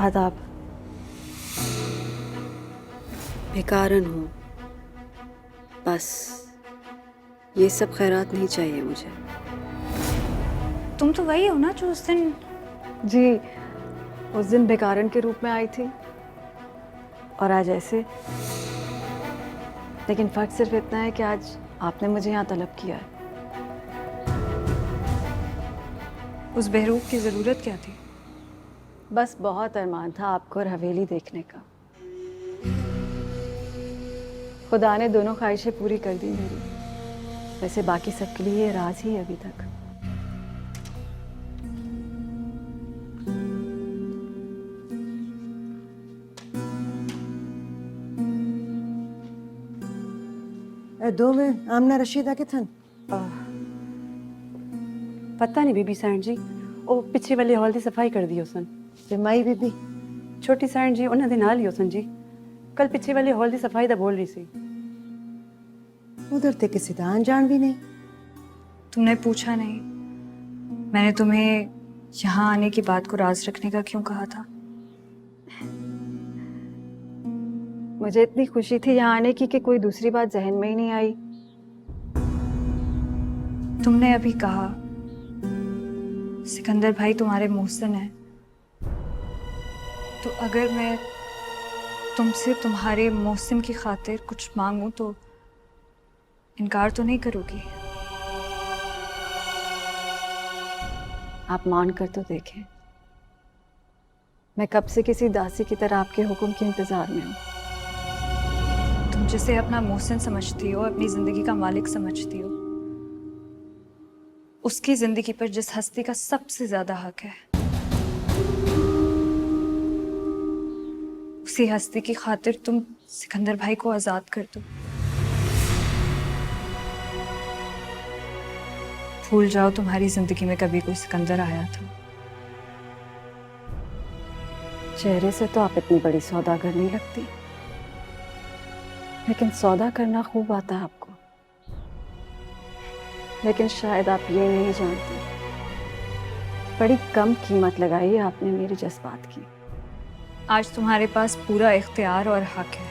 आदाब। बेकारन हूँ, बस ये सब खैरात नहीं चाहिए मुझे। तुम तो वही हो ना जो उस दिन? जी, उस दिन बेकारन के रूप में आई थी और आज ऐसे। लेकिन फर्क सिर्फ इतना है कि आज आपने मुझे यहाँ तलब किया है। उस बहरूप की जरूरत क्या थी? बस बहुत अरमान था आपको और हवेली देखने का। खुदा ने दोनों ख्वाहिशें पूरी कर दी मेरी। वैसे बाकी सबके लिए ये राज ही है अभी तक। दो में आमना रशीदा के थन। पता नहीं बीबी सैन जी, ਉਹ ਪਿੱਛੇ ਵਾਲੇ ਹਾਲ ਦੀ ਸਫਾਈ ਕਰਦੀ ਹੋ ਸਨ। ते माई बीबी ਛੋਟੀ ਸੈਨ ਜੀ ਉਹਨਾਂ ਦੇ ਨਾਲ ਹੀ ਹੋ ਸਨ ਜੀ। ਕੱਲ ਪਿੱਛੇ ਵਾਲੇ ਹਾਲ ਦੀ ਸਫਾਈ ਦਾ ਬੋਲ ਰਹੀ ਸੀ। उधर थे किसी का आन जान भी नहीं। तुमने पूछा नहीं? मैंने तुम्हें यहाँ आने की बात को राज रखने का क्यों कहा था? मुझे इतनी खुशी थी यहाँ आने की कि कोई दूसरी बात जहन में ही नहीं आई। तुमने अभी कहा सिकंदर भाई तुम्हारे मोहसिन है, तो अगर मैं तुमसे तुम्हारे मोहसिन की खातिर कुछ मांगूं तो इनकार तो नहीं करोगी? आप मान कर तो देखें। मैं कब से किसी दासी की तरह आपके हुक्म के इंतजार में हूँ। तुम जिसे अपना मोहसिन समझती हो, अपनी जिंदगी का मालिक समझती हो, उसकी जिंदगी पर जिस हस्ती का सबसे ज्यादा हक है, उसी हस्ती की खातिर तुम सिकंदर भाई को आजाद कर दो। भूल जाओ तुम्हारी जिंदगी में कभी कोई सिकंदर आया था। चेहरे से तो आप इतनी बड़ी सौदागर नहीं लगती, लेकिन सौदा करना खूब आता है आपको। लेकिन शायद आप ये नहीं जानते, बड़ी कम कीमत लगाई है आपने मेरे जज्बात की। आज तुम्हारे पास पूरा इख्तियार और हक है,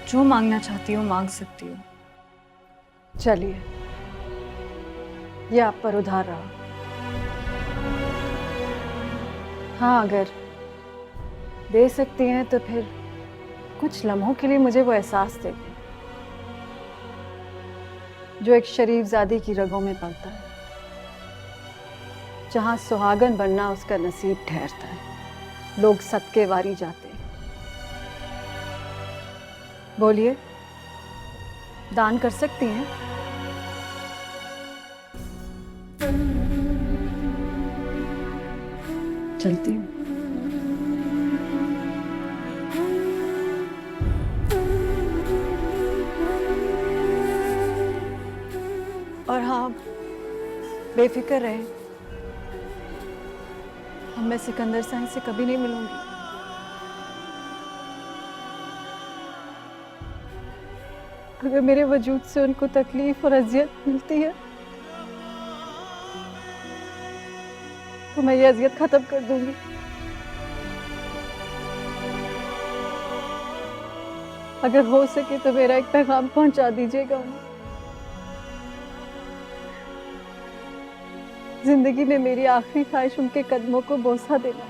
जो मांगना चाहती हो मांग सकती हो। चलिए, ये आप पर उधार रहा। हाँ, अगर दे सकती हैं तो फिर कुछ लम्हों के लिए मुझे वो एहसास दे दें जो एक शरीफजादी की रगों में पलता है, जहां सुहागन बनना उसका नसीब ठहरता है, लोग सदके वारी जाते हैं। बोलिए, दान कर सकती हैं? चलती हूँ। और हाँ, बेफिक्र रहे, अब मैं सिकंदर साहब से कभी नहीं मिलूंगी। अगर मेरे वजूद से उनको तकलीफ और अजियत मिलती है तो मैं ये अजियत खत्म कर दूंगी। अगर हो सके तो मेरा एक पैगाम पहुंचा दीजिएगा उन्हें। जिंदगी में मेरी आखिरी ख्वाहिश उनके कदमों को बोसा देना।